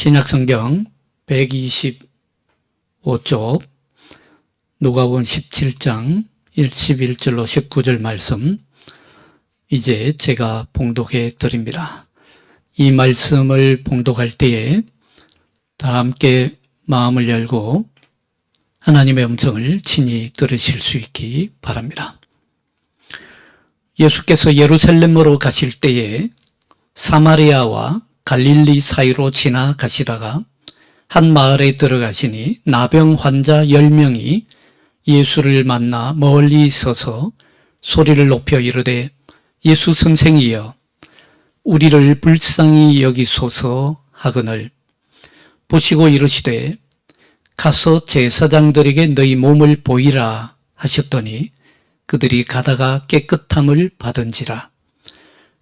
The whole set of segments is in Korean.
신약성경 125쪽 누가복음 17장 11절로 19절 말씀 이제 제가 봉독해 드립니다. 이 말씀을 봉독할 때에 다 함께 마음을 열고 하나님의 음성을 친히 들으실 수 있기 바랍니다. 예수께서 예루살렘으로 가실 때에 사마리아와 갈릴리 사이로 지나가시다가 한 마을에 들어가시니 나병 환자 10명이 예수를 만나 멀리 서서 소리를 높여 이르되 예수 선생이여 우리를 불쌍히 여기소서 하거늘 보시고 이르시되 가서 제사장들에게 너희 몸을 보이라 하셨더니 그들이 가다가 깨끗함을 받은지라.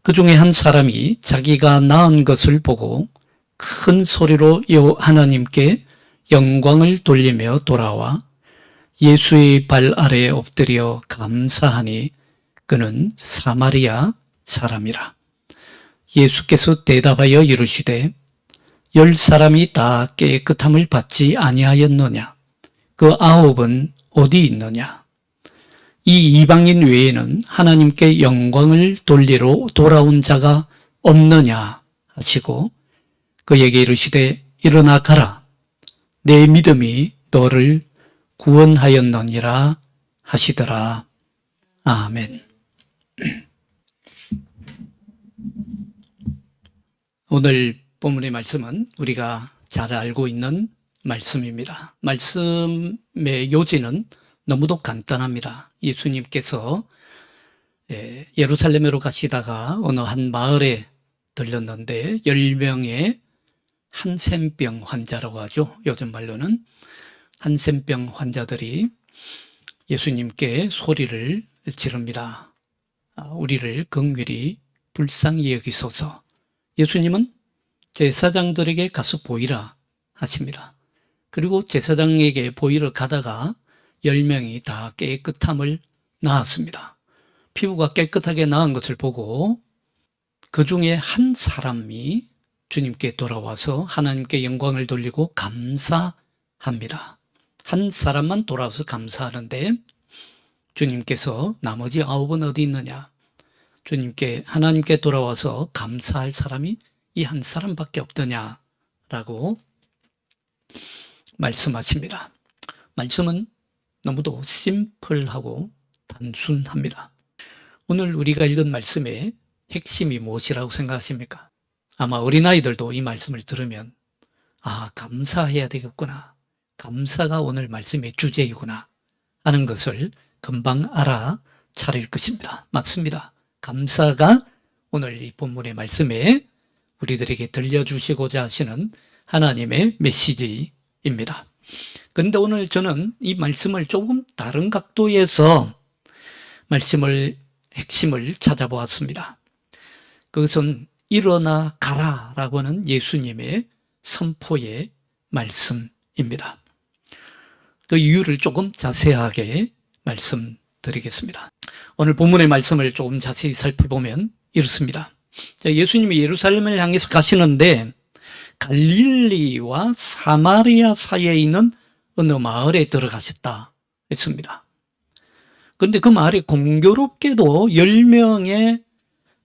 그 중에 한 사람이 자기가 나은 것을 보고 큰 소리로 하나님께 영광을 돌리며 돌아와 예수의 발 아래에 엎드려 감사하니 그는 사마리아 사람이라. 예수께서 대답하여 이르시되 10사람이 다 깨끗함을 받지 아니하였느냐? 그 9은 어디 있느냐? 이 이방인 외에는 하나님께 영광을 돌리러 돌아온 자가 없느냐 하시고 그에게 이르시되 일어나 가라 내 믿음이 너를 구원하였느니라 하시더라. 아멘. 오늘 본문의 말씀은 우리가 잘 알고 있는 말씀입니다. 말씀의 요지는 너무도 간단합니다. 예수님께서 예루살렘으로 가시다가 어느 한 마을에 들렸는데 10명의 한센병 환자라고 하죠. 요즘 말로는 한센병 환자들이 예수님께 소리를 지릅니다. 우리를 긍휼히 불쌍히 여기소서. 예수님은 제사장들에게 가서 보이라 하십니다. 그리고 제사장에게 보이러 가다가 10명이 다 깨끗함을 낳았습니다. 피부가 깨끗하게 나은 것을 보고 그 중에 한 사람이 주님께 돌아와서 하나님께 영광을 돌리고 감사합니다. 한 사람만 돌아와서 감사하는데 주님께서 나머지 9은 어디 있느냐? 하나님께 돌아와서 감사할 사람이 이 한 사람밖에 없더냐라고 말씀하십니다. 말씀은 너무도 심플하고 단순합니다. 오늘 우리가 읽은 말씀의 핵심이 무엇이라고 생각하십니까? 아마 어린아이들도 이 말씀을 들으면 감사해야 되겠구나. 감사가 오늘 말씀의 주제이구나 하는 것을 금방 알아차릴 것입니다. 맞습니다. 감사가 오늘 이 본문의 말씀에 우리들에게 들려주시고자 하시는 하나님의 메시지입니다. 그런데 오늘 저는 이 말씀을 조금 다른 각도에서 핵심을 찾아보았습니다. 그것은 일어나 가라 라고 하는 예수님의 선포의 말씀입니다. 그 이유를 조금 자세하게 말씀드리겠습니다. 오늘 본문의 말씀을 조금 자세히 살펴보면 이렇습니다. 예수님이 예루살렘을 향해서 가시는데 갈릴리와 사마리아 사이에 있는 어느 마을에 들어가셨다 했습니다. 그런데 그 마을에 공교롭게도 10명의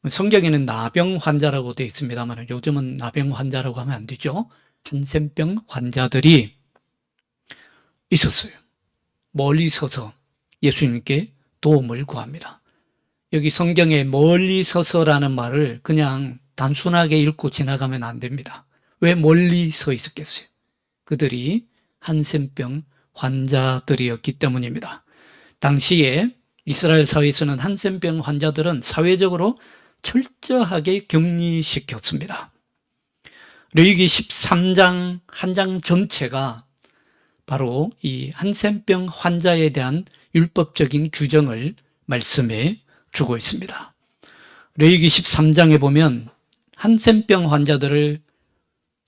성경에는 나병 환자라고 되어 있습니다만 요즘은 나병 환자라고 하면 안 되죠. 한센병 환자들이 있었어요. 멀리 서서 예수님께 도움을 구합니다. 여기 성경에 멀리 서서라는 말을 그냥 단순하게 읽고 지나가면 안 됩니다. 왜 멀리 서 있었겠어요? 그들이 한센병 환자들이었기 때문입니다. 당시에 이스라엘 사회에서는 한센병 환자들은 사회적으로 철저하게 격리시켰습니다. 레위기 13장 한 장 전체가 바로 이 한센병 환자에 대한 율법적인 규정을 말씀해 주고 있습니다. 레위기 13장에 보면 한센병 환자들을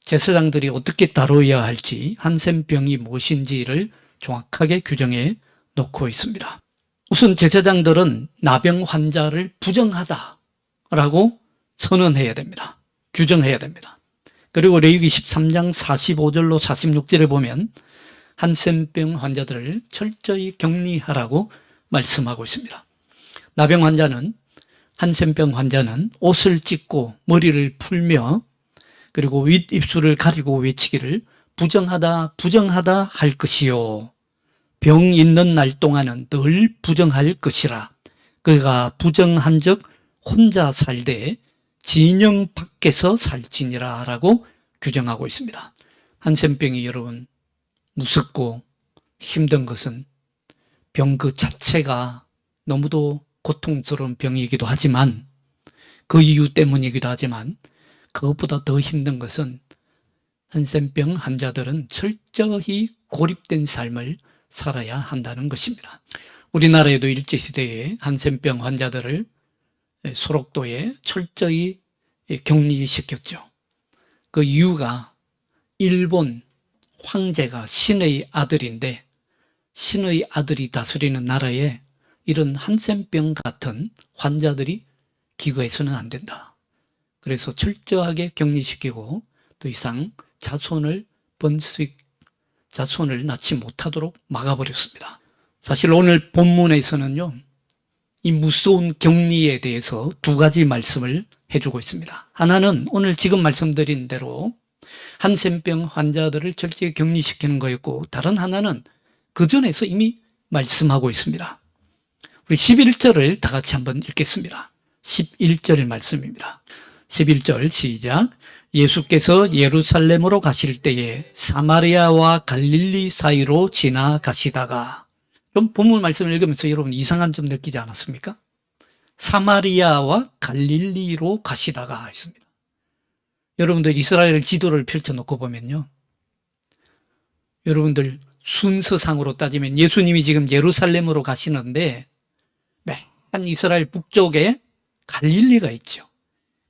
제사장들이 어떻게 다뤄야 할지, 한센병이 무엇인지를 정확하게 규정해 놓고 있습니다. 우선 제사장들은 나병 환자를 부정하다라고 선언해야 됩니다. 규정해야 됩니다. 그리고 레위기 13장 45절로 46절에 보면 한센병 환자들을 철저히 격리하라고 말씀하고 있습니다. 나병 환자는, 한센병 환자는 옷을 찢고 머리를 풀며 그리고 윗입술을 가리고 외치기를 부정하다 부정하다 할 것이요 병 있는 날 동안은 늘 부정할 것이라. 그가 부정한 적 혼자 살되 진영 밖에서 살지니라 라고 규정하고 있습니다. 한센병이 여러분 무섭고 힘든 것은 병 그 자체가 너무도 고통스러운 병이기도 하지만, 그 이유 때문이기도 하지만, 그것보다 더 힘든 것은 한센병 환자들은 철저히 고립된 삶을 살아야 한다는 것입니다. 우리나라에도 일제시대에 한센병 환자들을 소록도에 철저히 격리시켰죠. 그 이유가 일본 황제가 신의 아들인데, 신의 아들이 다스리는 나라에 이런 한센병 같은 환자들이 기거해서는 안 된다. 그래서 철저하게 격리시키고 더 이상 자손을 낳지 못하도록 막아버렸습니다. 사실 오늘 본문에서는요, 이 무서운 격리에 대해서 두 가지 말씀을 해주고 있습니다. 하나는 오늘 지금 말씀드린 대로 한센병 환자들을 철저히 격리시키는 거였고, 다른 하나는 그 전에서 이미 말씀하고 있습니다. 우리 11절을 다 같이 한번 읽겠습니다. 11절 말씀입니다. 11절 시작. 예수께서 예루살렘으로 가실 때에 사마리아와 갈릴리 사이로 지나가시다가, 좀 본문 말씀을 읽으면서 여러분 이상한 점 느끼지 않았습니까? 사마리아와 갈릴리로 가시다가 있습니다. 여러분들 이스라엘 지도를 펼쳐놓고 보면요, 여러분들 순서상으로 따지면 예수님이 지금 예루살렘으로 가시는데 맨 이스라엘 북쪽에 갈릴리가 있죠.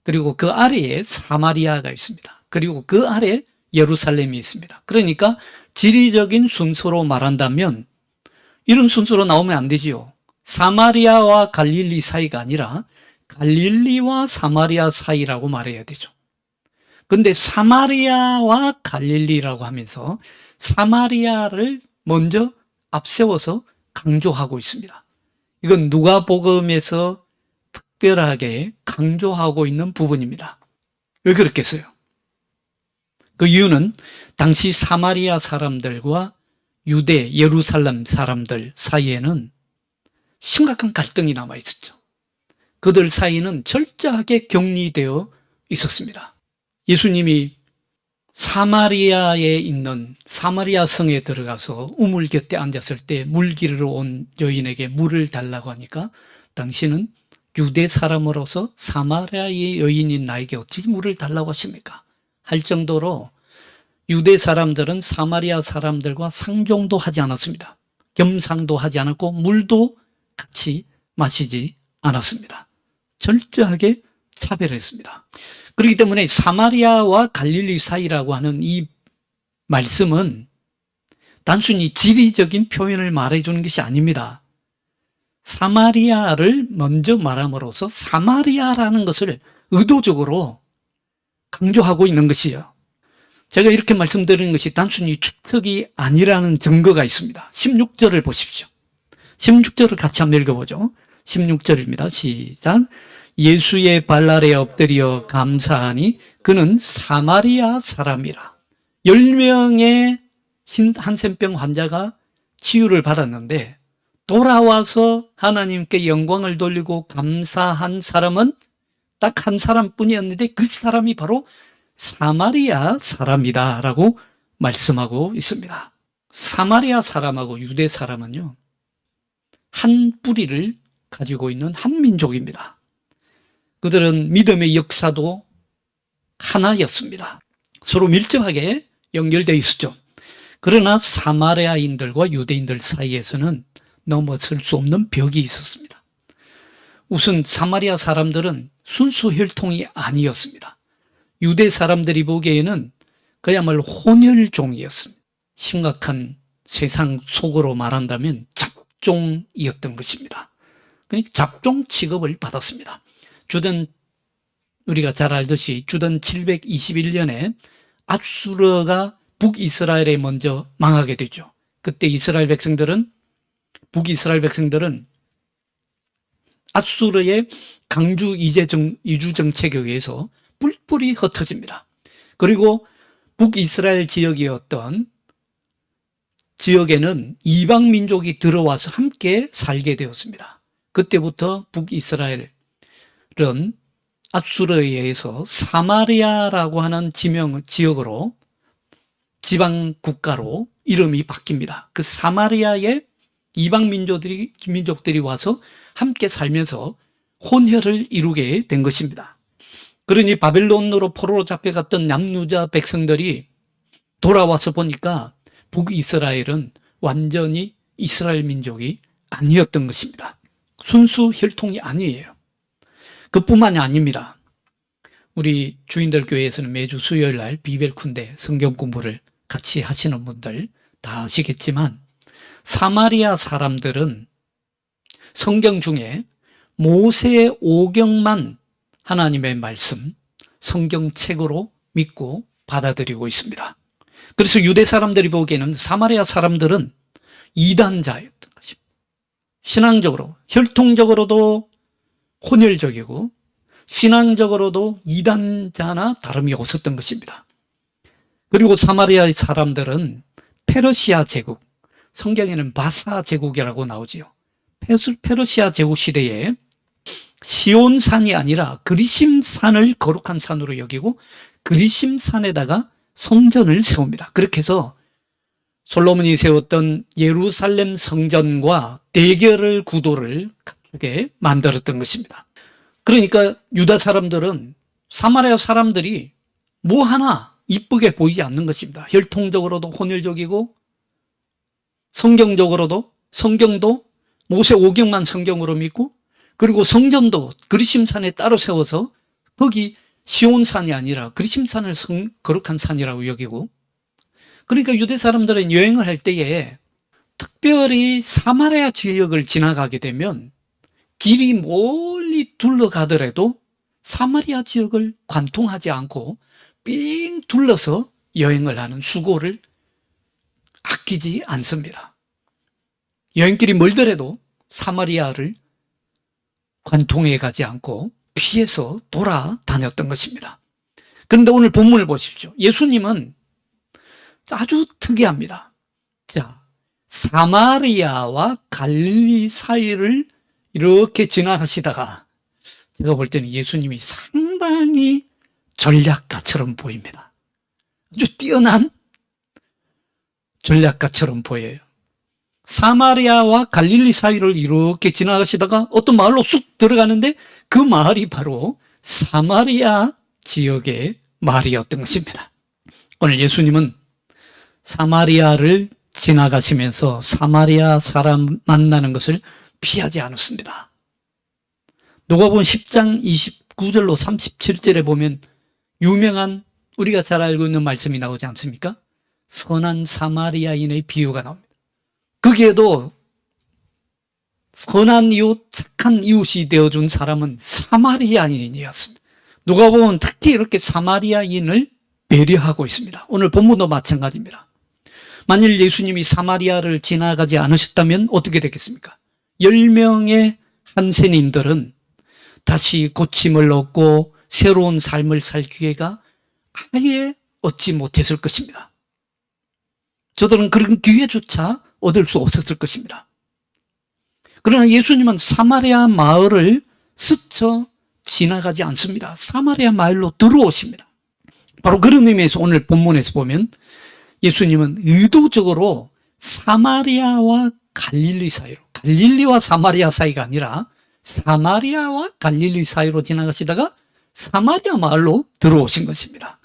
그리고 그 아래에 사마리아가 있습니다. 그리고 그 아래 예루살렘이 있습니다. 그러니까 지리적인 순서로 말한다면 이런 순서로 나오면 안 되지요. 사마리아와 갈릴리 사이가 아니라 갈릴리와 사마리아 사이라고 말해야 되죠. 근데 사마리아와 갈릴리라고 하면서 사마리아를 먼저 앞세워서 강조하고 있습니다. 이건 누가복음에서 특별하게 강조하고 있는 부분입니다. 왜 그렇겠어요? 그 이유는 당시 사마리아 사람들과 유대, 예루살렘 사람들 사이에는 심각한 갈등이 남아 있었죠. 그들 사이는 철저하게 격리되어 있었습니다. 예수님이 사마리아에 있는 사마리아 성에 들어가서 우물 곁에 앉았을 때 물 기르러 온 여인에게 물을 달라고 하니까 당신은 유대 사람으로서 사마리아의 여인인 나에게 어찌 물을 달라고 하십니까? 할 정도로 유대 사람들은 사마리아 사람들과 상종도 하지 않았습니다. 겸상도 하지 않았고 물도 같이 마시지 않았습니다. 철저하게 차별했습니다. 그렇기 때문에 사마리아와 갈릴리 사이라고 하는 이 말씀은 단순히 지리적인 표현을 말해주는 것이 아닙니다. 사마리아를 먼저 말함으로써 사마리아라는 것을 의도적으로 강조하고 있는 것이에요. 제가 이렇게 말씀드리는 것이 단순히 추측이 아니라는 증거가 있습니다. 16절을 보십시오. 16절을 같이 한번 읽어보죠. 16절입니다. 시작. 예수의 발 아래 엎드려 감사하니 그는 사마리아 사람이라. 10명의 한센병 환자가 치유를 받았는데 돌아와서 하나님께 영광을 돌리고 감사한 사람은 딱 한 사람뿐이었는데 그 사람이 바로 사마리아 사람이다 라고 말씀하고 있습니다. 사마리아 사람하고 유대 사람은요, 한 뿌리를 가지고 있는 한 민족입니다. 그들은 믿음의 역사도 하나였습니다. 서로 밀접하게 연결되어 있었죠. 그러나 사마리아인들과 유대인들 사이에서는 넘어설 수 없는 벽이 있었습니다. 우선 사마리아 사람들은 순수 혈통이 아니었습니다. 유대 사람들이 보기에는 그야말로 혼혈종이었습니다. 심각한 세상 속으로 말한다면 잡종이었던 것입니다. 그러니까 잡종 취급을 받았습니다. 우리가 잘 알듯이 주던 721년에 앗수르가 북이스라엘에 먼저 망하게 되죠. 그때 북이스라엘 백성들은 앗수르의 강주 이주 정책에 의해서 뿔뿔이 흩어집니다. 그리고 북이스라엘 지역에는 이방 민족이 들어와서 함께 살게 되었습니다. 그때부터 북이스라엘은 앗수르에 의해서 사마리아라고 하는 지역으로 지방 국가로 이름이 바뀝니다. 그 사마리아에 이방 민족들이 와서 함께 살면서 혼혈을 이루게 된 것입니다. 그러니 바벨론으로 포로로 잡혀갔던 남유다 백성들이 돌아와서 보니까 북이스라엘은 완전히 이스라엘 민족이 아니었던 것입니다. 순수 혈통이 아니에요. 그뿐만이 아닙니다. 우리 주인들 교회에서는 매주 수요일 날 비벨쿤데 성경 공부를 같이 하시는 분들 다 아시겠지만 사마리아 사람들은 성경 중에 모세 오경만 하나님의 말씀, 성경책으로 믿고 받아들이고 있습니다. 그래서 유대 사람들이 보기에는 사마리아 사람들은 이단자였던 것입니다. 신앙적으로, 혈통적으로도 혼혈적이고 신앙적으로도 이단자나 다름이 없었던 것입니다. 그리고 사마리아 사람들은 페르시아 제국, 성경에는 바사 제국이라고 나오지요. 페르시아 제국 시대에 시온산이 아니라 그리심산을 거룩한 산으로 여기고 그리심산에다가 성전을 세웁니다. 그렇게 해서 솔로몬이 세웠던 예루살렘 성전과 대결을 구도를 갖추게 만들었던 것입니다. 그러니까 유다 사람들은 사마리아 사람들이 뭐 하나 이쁘게 보이지 않는 것입니다. 혈통적으로도 혼혈적이고 성경도 모세 오경만 성경으로 믿고 그리고 성전도 그리심산에 따로 세워서 거기 시온산이 아니라 그리심산을 거룩한 산이라고 여기고 그러니까 유대 사람들은 여행을 할 때에 특별히 사마리아 지역을 지나가게 되면 길이 멀리 둘러가더라도 사마리아 지역을 관통하지 않고 삥 둘러서 여행을 하는 수고를 아끼지 않습니다. 여행길이 멀더라도 사마리아를 관통해 가지 않고 피해서 돌아다녔던 것입니다. 그런데 오늘 본문을 보십시오. 예수님은 아주 특이합니다. 자, 사마리아와 갈릴리 사이를 이렇게 지나가시다가 제가 볼 때는 예수님이 상당히 전략가처럼 보입니다. 아주 뛰어난 전략가처럼 보여요. 사마리아와 갈릴리 사이를 이렇게 지나가시다가 어떤 마을로 쑥 들어가는데 그 마을이 바로 사마리아 지역의 마을이었던 것입니다. 오늘 예수님은 사마리아를 지나가시면서 사마리아 사람 만나는 것을 피하지 않았습니다. 누가복음 10장 29절로 37절에 보면 유명한 우리가 잘 알고 있는 말씀이 나오지 않습니까? 선한 사마리아인의 비유가 나옵니다. 거기에도 선한 이웃, 착한 이웃이 되어준 사람은 사마리아인이었습니다. 누가복음은 특히 이렇게 사마리아인을 배려하고 있습니다. 오늘 본문도 마찬가지입니다. 만일 예수님이 사마리아를 지나가지 않으셨다면 어떻게 되겠습니까? 10명의 한센인들은 다시 고침을 얻고 새로운 삶을 살 기회가 아예 얻지 못했을 것입니다. 저들은 그런 기회조차 얻을 수 없었을 것입니다. 그러나 예수님은 사마리아 마을을 스쳐 지나가지 않습니다. 사마리아 마을로 들어오십니다. 바로 그런 의미에서 오늘 본문에서 보면 예수님은 의도적으로 사마리아와 갈릴리 사이로, 갈릴리와 사마리아 사이가 아니라 사마리아와 갈릴리 사이로 지나가시다가 사마리아 마을로 들어오신 것입니다.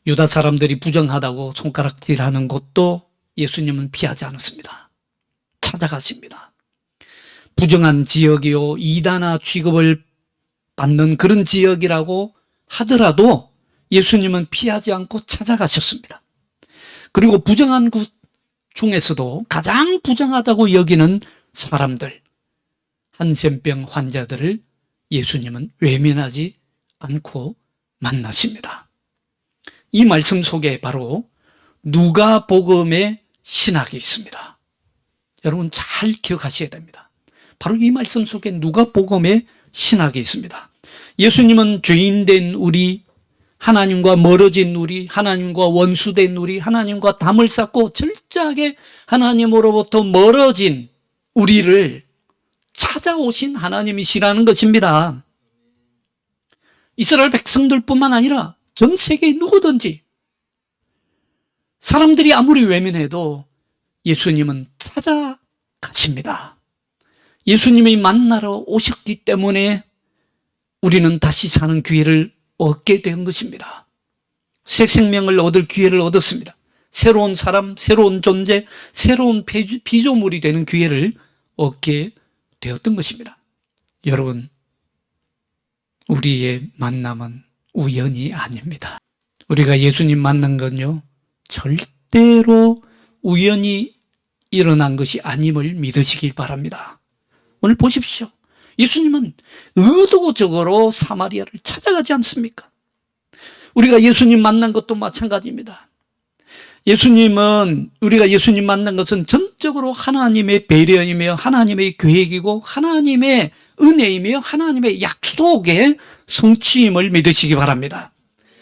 유다 사람들이 부정하다고 손가락질하는 곳도 예수님은 피하지 않았습니다. 찾아가십니다. 부정한 지역이요, 이단아 취급을 받는 그런 지역이라고 하더라도 예수님은 피하지 않고 찾아가셨습니다. 그리고 부정한 곳 중에서도 가장 부정하다고 여기는 사람들, 한센병 환자들을 예수님은 외면하지 않고 만나십니다. 이 말씀 속에 바로 누가복음의 신학이 있습니다. 여러분 잘 기억하셔야 됩니다. 바로 이 말씀 속에 누가복음의 신학이 있습니다. 예수님은 죄인된 우리, 하나님과 멀어진 우리, 하나님과 원수된 우리, 하나님과 담을 쌓고 철저하게 하나님으로부터 멀어진 우리를 찾아오신 하나님이시라는 것입니다. 이스라엘 백성들뿐만 아니라 전 세계 누구든지 사람들이 아무리 외면해도 예수님은 찾아가십니다. 예수님이 만나러 오셨기 때문에 우리는 다시 사는 기회를 얻게 된 것입니다. 새 생명을 얻을 기회를 얻었습니다. 새로운 사람, 새로운 존재, 새로운 피조물이 되는 기회를 얻게 되었던 것입니다. 여러분, 우리의 만남은 우연이 아닙니다. 우리가 예수님 만난 건요, 절대로 우연히 일어난 것이 아님을 믿으시길 바랍니다. 오늘 보십시오. 예수님은 의도적으로 사마리아를 찾아가지 않습니까? 우리가 예수님 만난 것도 마찬가지입니다. 우리가 예수님 만난 것은 전적으로 하나님의 배려이며 하나님의 계획이고 하나님의 은혜이며 하나님의 약속의 성취임을 믿으시기 바랍니다.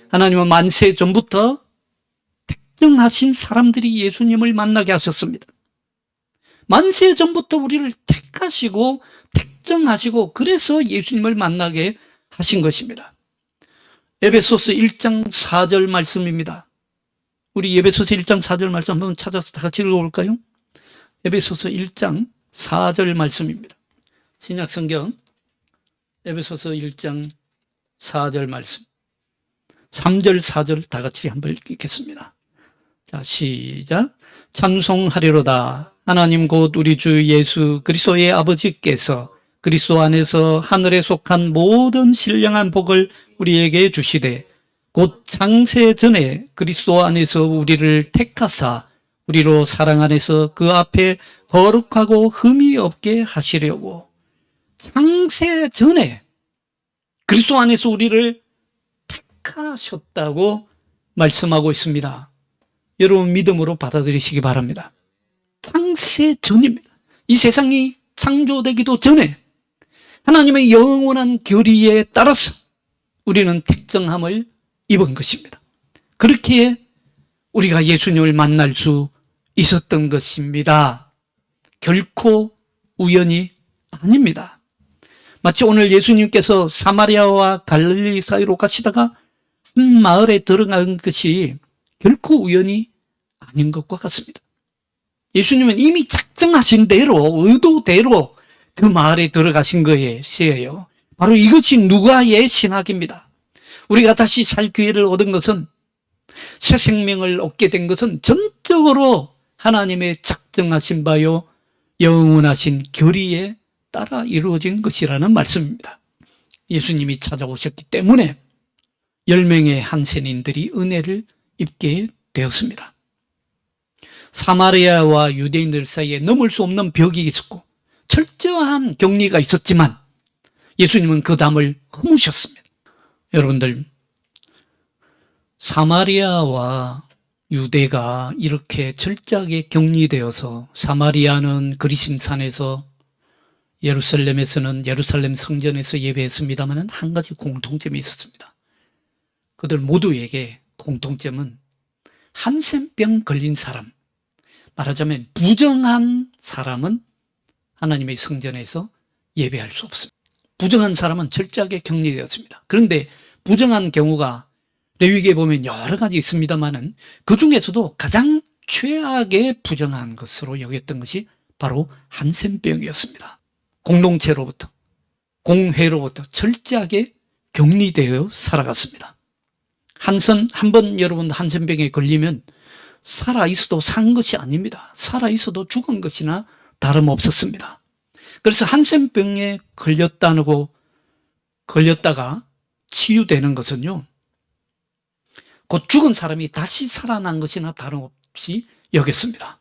하나님은 만세 전부터 특정하신 사람들이 예수님을 만나게 하셨습니다. 만세 전부터 우리를 택하시고 특정하시고 그래서 예수님을 만나게 하신 것입니다. 에베소서 1장 4절 말씀입니다. 우리 에베소서 1장 4절 말씀 한번 찾아서 다 같이 읽어볼까요? 에베소서 1장 4절 말씀입니다. 신약성경 에베소서 1장 4절 말씀, 3절 4절 다 같이 한번 읽겠습니다. 자, 시작. 찬송하리로다. 하나님 곧 우리 주 예수 그리스도의 아버지께서 그리스도 안에서 하늘에 속한 모든 신령한 복을 우리에게 주시되 곧 창세 전에 그리스도 안에서 우리를 택하사 우리로 사랑 안에서 그 앞에 거룩하고 흠이 없게 하시려고. 창세 전에 그리스도 안에서 우리를 택하셨다고 말씀하고 있습니다. 여러분 믿음으로 받아들이시기 바랍니다. 창세 전입니다. 이 세상이 창조되기도 전에 하나님의 영원한 결의에 따라서 우리는 택정함을 입은 것입니다. 그렇게 우리가 예수님을 만날 수 있었던 것입니다. 결코 우연이 아닙니다. 마치 오늘 예수님께서 사마리아와 갈릴리 사이로 가시다가 한 마을에 들어간 것이 결코 우연이 아닌 것과 같습니다. 예수님은 이미 작정하신 대로 의도대로 그 마을에 들어가신 것이에요. 바로 이것이 누가의 신학입니다. 우리가 다시 살 기회를 얻은 것은, 새 생명을 얻게 된 것은 전적으로 하나님의 작정하신 바요 영원하신 결의에 따라 이루어진 것이라는 말씀입니다. 예수님이 찾아오셨기 때문에 10명의 한센인들이 은혜를 입게 되었습니다. 사마리아와 유대인들 사이에 넘을 수 없는 벽이 있었고 철저한 격리가 있었지만 예수님은 그 담을 허무셨습니다. 여러분들, 사마리아와 유대가 이렇게 철저하게 격리되어서 사마리아는 그리심산에서, 예루살렘에서는 예루살렘 성전에서 예배했습니다만 한 가지 공통점이 있었습니다. 그들 모두에게 공통점은 한센병 걸린 사람, 말하자면 부정한 사람은 하나님의 성전에서 예배할 수 없습니다. 부정한 사람은 철저하게 격리되었습니다. 그런데 부정한 경우가 레위기에 보면 여러 가지 있습니다만은 그 중에서도 가장 최악의 부정한 것으로 여겼던 것이 바로 한센병이었습니다. 공동체로부터, 공회로부터 철저하게 격리되어 살아갔습니다. 한번 여러분 한센병에 걸리면 살아있어도 산 것이 아닙니다. 살아있어도 죽은 것이나 다름없었습니다. 그래서 한센병에 걸렸다가 치유되는 것은요, 곧 죽은 사람이 다시 살아난 것이나 다름없이 여겼습니다.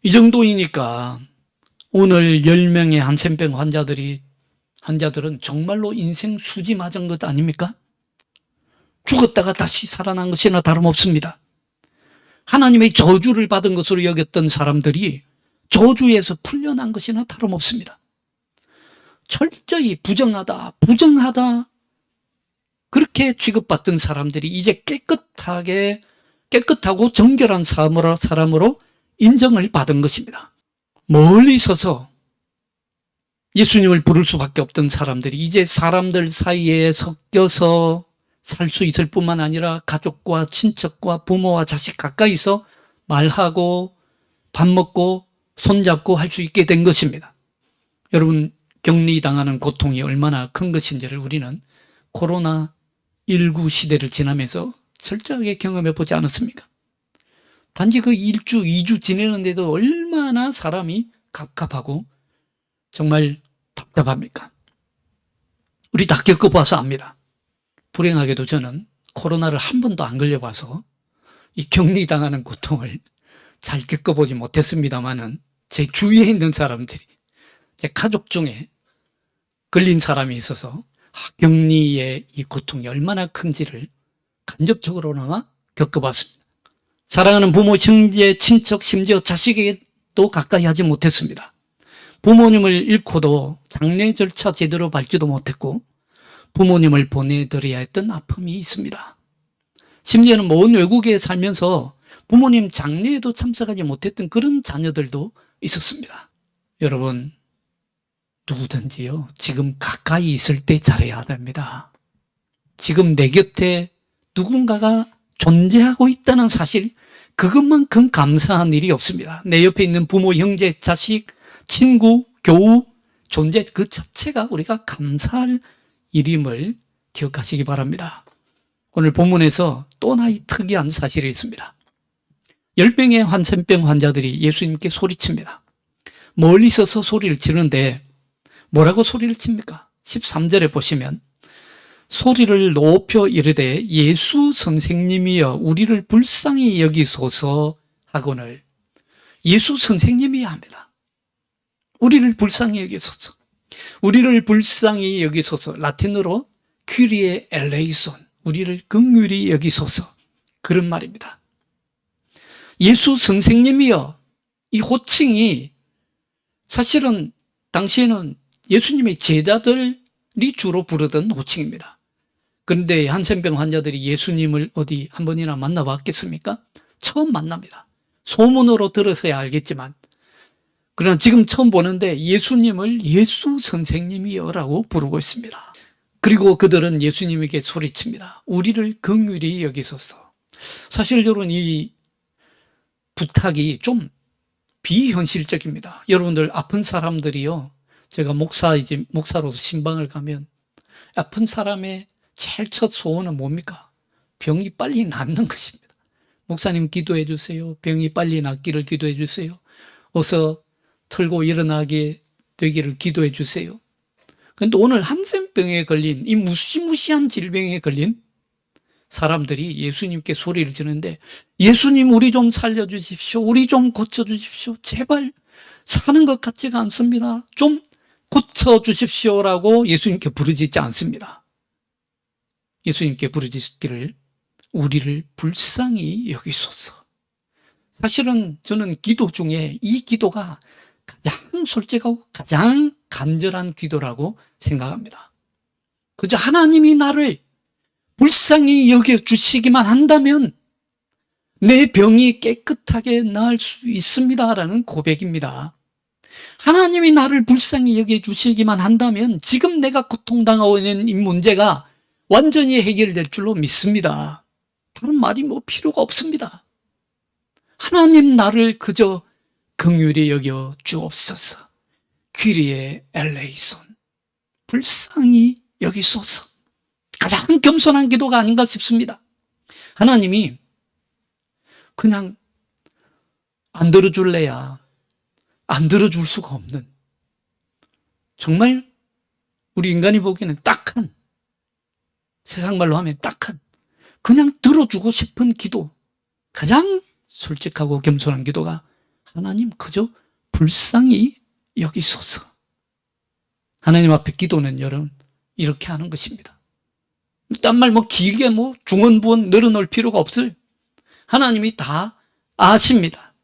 이 정도이니까 오늘 10명의 한센병 환자들은 정말로 인생 수지 맞은 것 아닙니까? 죽었다가 다시 살아난 것이나 다름없습니다. 하나님의 저주를 받은 것으로 여겼던 사람들이 저주에서 풀려난 것이나 다름없습니다. 철저히 부정하다 그렇게 취급받던 사람들이 이제 깨끗하고 정결한 사람으로 인정을 받은 것입니다. 멀리 서서 예수님을 부를 수밖에 없던 사람들이 이제 사람들 사이에 섞여서 살 수 있을 뿐만 아니라 가족과 친척과 부모와 자식 가까이서 말하고 밥 먹고 손잡고 할 수 있게 된 것입니다. 여러분, 격리당하는 고통이 얼마나 큰 것인지를 우리는 코로나19 시대를 지나면서 철저하게 경험해 보지 않았습니까? 단지 그 1주, 2주 지내는데도 얼마나 사람이 갑갑하고 정말 답답합니까? 우리 다 겪어봐서 압니다. 불행하게도 저는 코로나를 한 번도 안 걸려봐서 이 격리당하는 고통을 잘 겪어보지 못했습니다만은 제 주위에 있는 사람들이, 제 가족 중에 걸린 사람이 있어서 격리의 이 고통이 얼마나 큰지를 간접적으로나마 겪어봤습니다. 사랑하는 부모, 형제, 친척, 심지어 자식에게도 가까이 하지 못했습니다. 부모님을 잃고도 장례 절차 제대로 밟지도 못했고 부모님을 보내드려야 했던 아픔이 있습니다. 심지어는 먼 외국에 살면서 부모님 장례에도 참석하지 못했던 그런 자녀들도 있었습니다. 여러분, 누구든지요, 지금 가까이 있을 때 잘해야 됩니다. 지금 내 곁에 누군가가 존재하고 있다는 사실, 그것만큼 감사한 일이 없습니다. 내 옆에 있는 부모, 형제, 자식, 친구, 교우, 존재 그 자체가 우리가 감사할 일임을 기억하시기 바랍니다. 오늘 본문에서 또 하나의 특이한 사실이 있습니다. 10명의 한센병 환자들이 예수님께 소리칩니다. 멀리 서서 소리를 치는데 뭐라고 소리를 칩니까? 13절에 보시면 소리를 높여 이르되 예수 선생님이여 우리를 불쌍히 여기소서 하거늘. 예수 선생님이야 합니다. 우리를 불쌍히 여기소서. 우리를 불쌍히 여기소서. 라틴어로 퀴리에 엘레이손, 우리를 긍휼히 여기소서, 그런 말입니다. 예수 선생님이여, 이 호칭이 사실은 당시에는 예수님의 제자들이 주로 부르던 호칭입니다. 그런데 한센병 환자들이 예수님을 어디 한 번이나 만나봤겠습니까? 처음 만납니다. 소문으로 들어서야 알겠지만, 그러나 지금 처음 보는데 예수님을 예수 선생님이여라고 부르고 있습니다. 그리고 그들은 예수님에게 소리칩니다. 우리를 긍휼히 여기소서. 사실적으로는 이 부탁이 좀 비현실적입니다. 여러분들, 아픈 사람들이요, 제가 목사로서 신방을 가면 아픈 사람의 제일 첫 소원은 뭡니까? 병이 빨리 낫는 것입니다. 목사님 기도해 주세요. 병이 빨리 낫기를 기도해 주세요. 어서 털고 일어나게 되기를 기도해 주세요. 그런데 오늘 한센병에 걸린, 이 무시무시한 질병에 걸린 사람들이 예수님께 소리를 지르는데, 예수님 우리 좀 살려주십시오. 우리 좀 고쳐주십시오. 제발 사는 것 같지가 않습니다. 좀 고쳐주십시오라고 예수님께 부르짖지 않습니다. 예수님께 부르짖기를 우리를 불쌍히 여기소서. 사실은 저는 기도 중에 이 기도가 가장 솔직하고 가장 간절한 기도라고 생각합니다. 그저 하나님이 나를 불쌍히 여겨주시기만 한다면 내 병이 깨끗하게 나을 수 있습니다라는 고백입니다. 하나님이 나를 불쌍히 여겨주시기만 한다면 지금 내가 고통당하고 있는 이 문제가 완전히 해결될 줄로 믿습니다. 다른 말이 뭐 필요가 없습니다. 하나님 나를 그저 긍휼히 여겨 주옵소서. 퀴리에 엘레이손, 불쌍히 여기소서. 가장 겸손한 기도가 아닌가 싶습니다. 하나님이 그냥 안 들어줄래야 안 들어줄 수가 없는, 정말 우리 인간이 보기에는 딱한, 세상 말로 하면 딱한, 그냥 들어주고 싶은 기도, 가장 솔직하고 겸손한 기도가 하나님 그저 불쌍히 여기소서. 하나님 앞에 기도는 여러분 이렇게 하는 것입니다. 딴 말 길게 중언부언 늘어놓을 필요가 없어요. 하나님이 다 아십니다.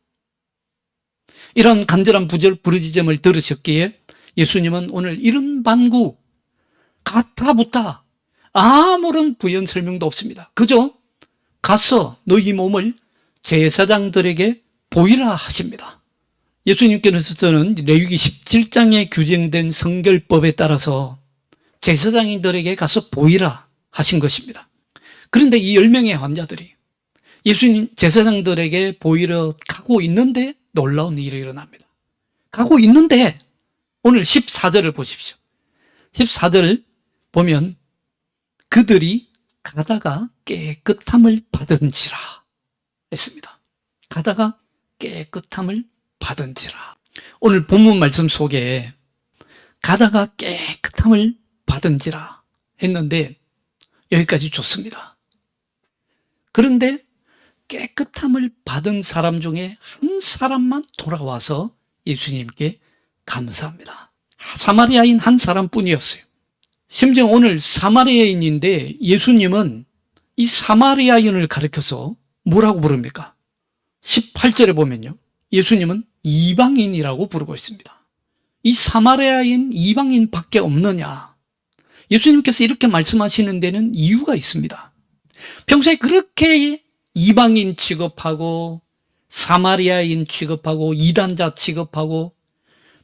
이런 간절한 부르짖음을 들으셨기에 예수님은 오늘 이런 반구, 가타부타 아무런 부연 설명도 없습니다. 그저 가서 너희 몸을 제사장들에게 보이라 하십니다. 예수님께서는 레위기 17장에 규정된 성결법에 따라서 제사장들에게 가서 보이라 하신 것입니다. 그런데 이 10명의 환자들이 예수님 제사장들에게 보이러 가고 있는데 놀라운 일이 일어납니다. 가고 있는데 오늘 14절을 보십시오. 14절 보면 그들이 가다가 깨끗함을 받은지라 했습니다. 가다가 깨끗함을 받은지라. 오늘 본문 말씀 속에 가다가 깨끗함을 받은지라 했는데 여기까지 좋습니다. 그런데 깨끗함을 받은 사람 중에 한 사람만 돌아와서 예수님께 감사합니다. 사마리아인 한 사람뿐이었어요. 심지어 오늘 사마리아인인데 예수님은 이 사마리아인을 가리켜서 뭐라고 부릅니까? 18절에 보면요, 예수님은 이방인이라고 부르고 있습니다. 이 사마리아인 이방인밖에 없느냐? 예수님께서 이렇게 말씀하시는 데는 이유가 있습니다. 평소에 그렇게 이방인 취급하고 사마리아인 취급하고 이단자 취급하고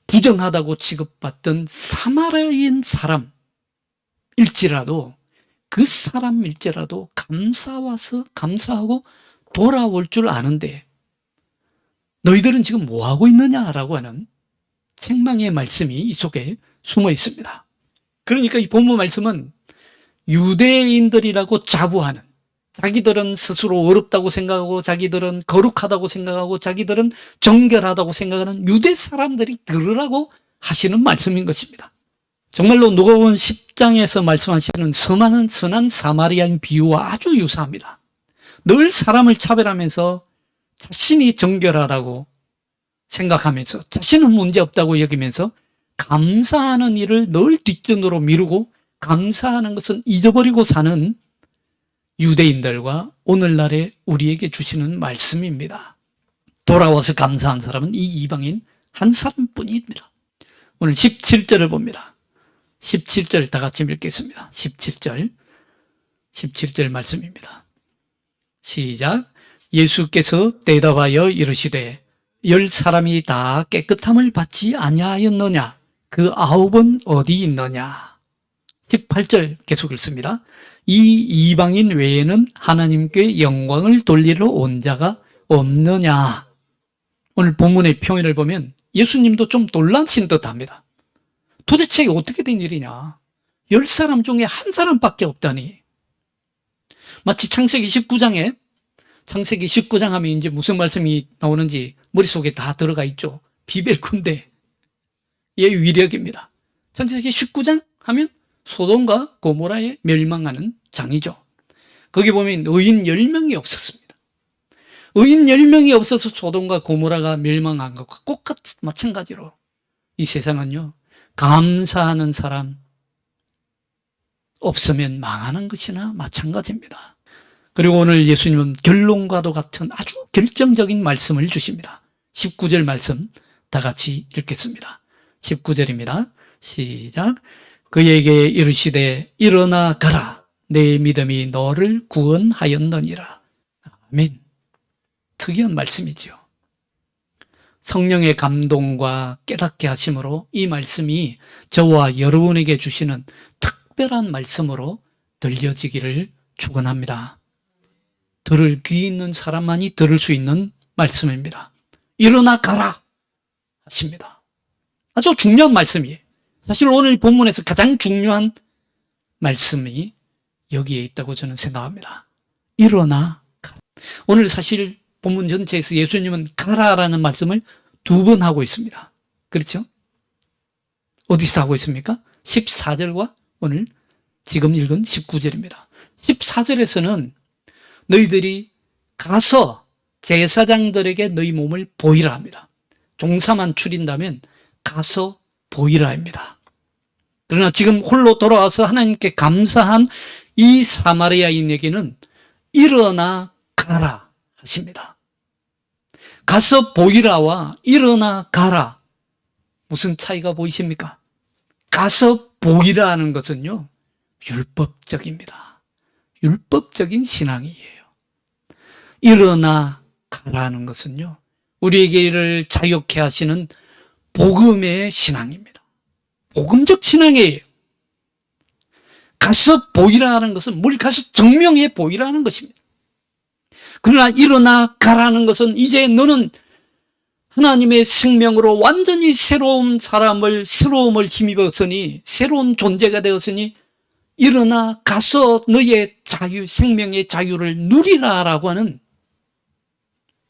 부정하다고 취급받던 사마리아인 사람일지라도 그 사람일지라도 감사하고 돌아올 줄 아는데 너희들은 지금 뭐하고 있느냐라고 하는 책망의 말씀이 이 속에 숨어 있습니다. 그러니까 이 본문 말씀은 유대인들이라고 자부하는, 자기들은 스스로 어렵다고 생각하고 자기들은 거룩하다고 생각하고 자기들은 정결하다고 생각하는 유대 사람들이 들으라고 하시는 말씀인 것입니다. 정말로 누가복음 10장에서 말씀하시는 선한 사마리아인 비유와 아주 유사합니다. 늘 사람을 차별하면서 자신이 정결하다고 생각하면서 자신은 문제없다고 여기면서 감사하는 일을 늘 뒷전으로 미루고 감사하는 것은 잊어버리고 사는 유대인들과 오늘날의 우리에게 주시는 말씀입니다. 돌아와서 감사한 사람은 이 이방인 한 사람뿐입니다. 오늘 17절을 봅니다. 17절 다 같이 읽겠습니다. 17절 말씀입니다. 시작. 예수께서 대답하여 이르시되 10사람이 다 깨끗함을 받지 아니하였느냐? 그 9은 어디 있느냐? 18절 계속 읽습니다. 이 이방인 외에는 하나님께 영광을 돌리러 온 자가 없느냐? 오늘 본문의 표현을 보면 예수님도 좀 놀라신 듯합니다. 도대체 이게 어떻게 된 일이냐? 10사람 중에 한 사람밖에 없다니. 마치 창세기 19장 하면 이제 무슨 말씀이 나오는지 머릿속에 다 들어가 있죠. 비벨군대의 위력입니다. 창세기 19장 하면 소돔과 고모라에 멸망하는 장이죠. 거기 보면 의인 10명이 없었습니다. 의인 10명이 없어서 소돔과 고모라가 멸망한 것과 똑같이 마찬가지로 이 세상은요, 감사하는 사람 없으면 망하는 것이나 마찬가지입니다. 그리고 오늘 예수님은 결론과도 같은 아주 결정적인 말씀을 주십니다. 19절 말씀 다 같이 읽겠습니다. 19절입니다. 시작. 그에게 이르시되 일어나 가라. 내 믿음이 너를 구원하였느니라. 아멘. 특이한 말씀이지요. 성령의 감동과 깨닫게 하심으로 이 말씀이 저와 여러분에게 주시는 특별한 말씀으로 들려지기를 축원합니다. 들을 귀 있는 사람만이 들을 수 있는 말씀입니다. 일어나 가라 하십니다. 아주 중요한 말씀이에요. 사실 오늘 본문에서 가장 중요한 말씀이 여기에 있다고 저는 생각합니다. 일어나 가라. 오늘 사실 본문 전체에서 예수님은 가라라는 말씀을 2번 하고 있습니다. 그렇죠? 어디서 하고 있습니까? 14절과 오늘 지금 읽은 19절입니다. 14절에서는 너희들이 가서 제사장들에게 너희 몸을 보이라 합니다. 종사만 추린다면 가서 보이라 합니다. 그러나 지금 홀로 돌아와서 하나님께 감사한 이 사마리아인에게는 일어나 가라 하십니다. 가서 보이라와 일어나 가라. 무슨 차이가 보이십니까? 가서 보이라 하는 것은요, 율법적입니다. 율법적인 신앙이에요. 일어나 가라는 것은요, 우리에게를 자유케 하시는 복음의 신앙입니다. 복음적 신앙이에요. 가서 보이라는 것은 뭘 가서 증명해 보이라는 것입니다. 그러나 일어나 가라는 것은 이제 너는 하나님의 생명으로 완전히 새로운 새로움을 힘입었으니, 새로운 존재가 되었으니, 일어나 가서 너의 생명의 자유를 누리라라고 하는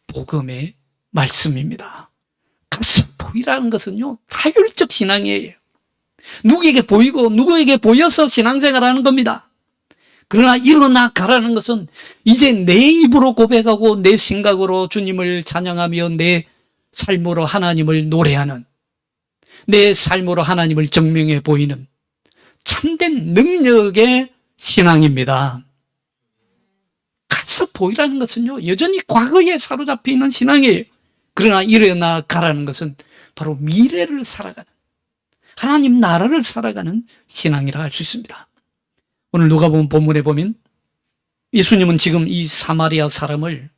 복음의 말씀입니다. 가서 보이라는 것은요, 타율적 신앙이에요. 누구에게 보이고 누구에게 보여서 신앙생활하는 겁니다. 그러나 일어나 가라는 것은 이제 내 입으로 고백하고 내 생각으로 주님을 찬양하며 내 삶으로 하나님을 노래하는, 내 삶으로 하나님을 증명해 보이는 참된 능력의 신앙입니다. 가서 보이라는 것은요, 여전히 과거에 사로잡혀 있는 신앙이에요. 그러나 일어나 가라는 것은 바로 미래를 살아가는, 하나님 나라를 살아가는 신앙이라 할 수 있습니다. 오늘 누가복음 본문에 보면 예수님은 지금 이 사마리아 사람을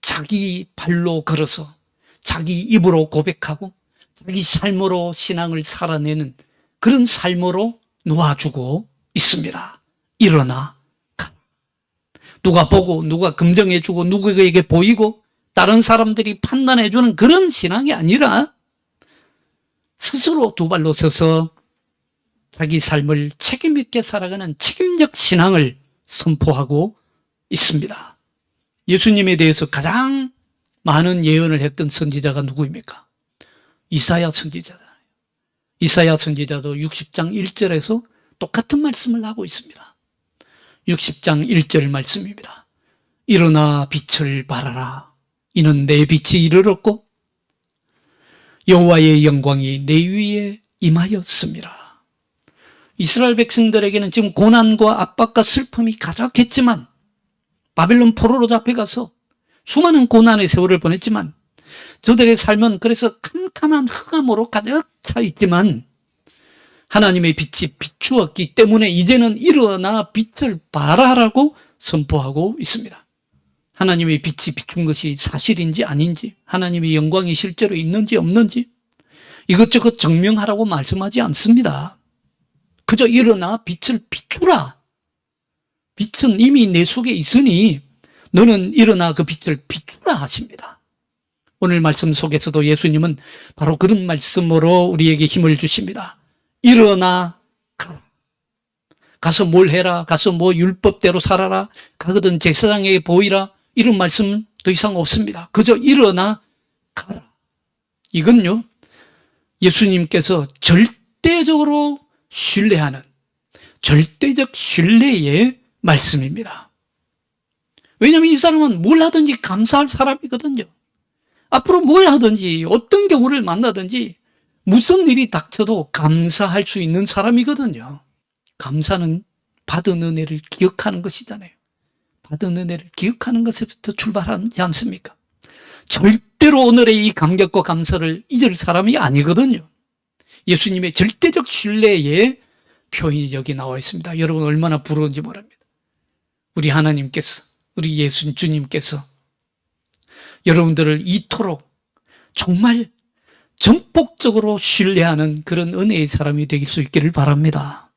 자기 발로 걸어서 자기 입으로 고백하고 자기 삶으로 신앙을 살아내는 그런 삶으로 놓아주고 있습니다. 일어나 가라. 누가 보고 누가 검증해주고 누구에게 보이고 다른 사람들이 판단해주는 그런 신앙이 아니라 스스로 두 발로 서서 자기 삶을 책임 있게 살아가는 책임적 신앙을 선포하고 있습니다. 예수님에 대해서 가장 많은 예언을 했던 선지자가 누구입니까? 이사야 선지자잖아요. 이사야 선지자도 60장 1절에서 똑같은 말씀을 하고 있습니다. 60장 1절 말씀입니다. 일어나 빛을 발하라. 이는 내 빛이 이르렀고 여호와의 영광이 내 위에 임하였습니다. 이스라엘 백성들에게는 지금 고난과 압박과 슬픔이 가득했지만, 바벨론 포로로 잡혀가서 수많은 고난의 세월을 보냈지만, 저들의 삶은 그래서 캄캄한 흑암으로 가득 차 있지만 하나님의 빛이 비추었기 때문에 이제는 일어나 빛을 발하라고 선포하고 있습니다. 하나님의 빛이 비춘 것이 사실인지 아닌지, 하나님의 영광이 실제로 있는지 없는지 이것저것 증명하라고 말씀하지 않습니다. 그저 일어나 빛을 비추라. 빛은 이미 내 속에 있으니 너는 일어나 그 빛을 비추라 하십니다. 오늘 말씀 속에서도 예수님은 바로 그런 말씀으로 우리에게 힘을 주십니다. 일어나 가라. 가서 뭘 해라. 가서 뭐 율법대로 살아라. 가거든 제사장에게 보이라. 이런 말씀 더 이상 없습니다. 그저 일어나 가라. 이건요, 예수님께서 절대적으로 신뢰하는 절대적 신뢰의 말씀입니다. 왜냐하면 이 사람은 뭘 하든지 감사할 사람이거든요. 앞으로 뭘 하든지 어떤 경우를 만나든지 무슨 일이 닥쳐도 감사할 수 있는 사람이거든요. 감사는 받은 은혜를 기억하는 것이잖아요. 받은 은혜를 기억하는 것에부터 출발하지 않습니까? 절대로 오늘의 이 감격과 감사를 잊을 사람이 아니거든요. 예수님의 절대적 신뢰의 표현이 여기 나와 있습니다. 여러분 얼마나 부러운지 모릅니다. 우리 하나님께서, 우리 예수 주님께서 여러분들을 이토록 정말 전폭적으로 신뢰하는 그런 은혜의 사람이 되길 수 있기를 바랍니다.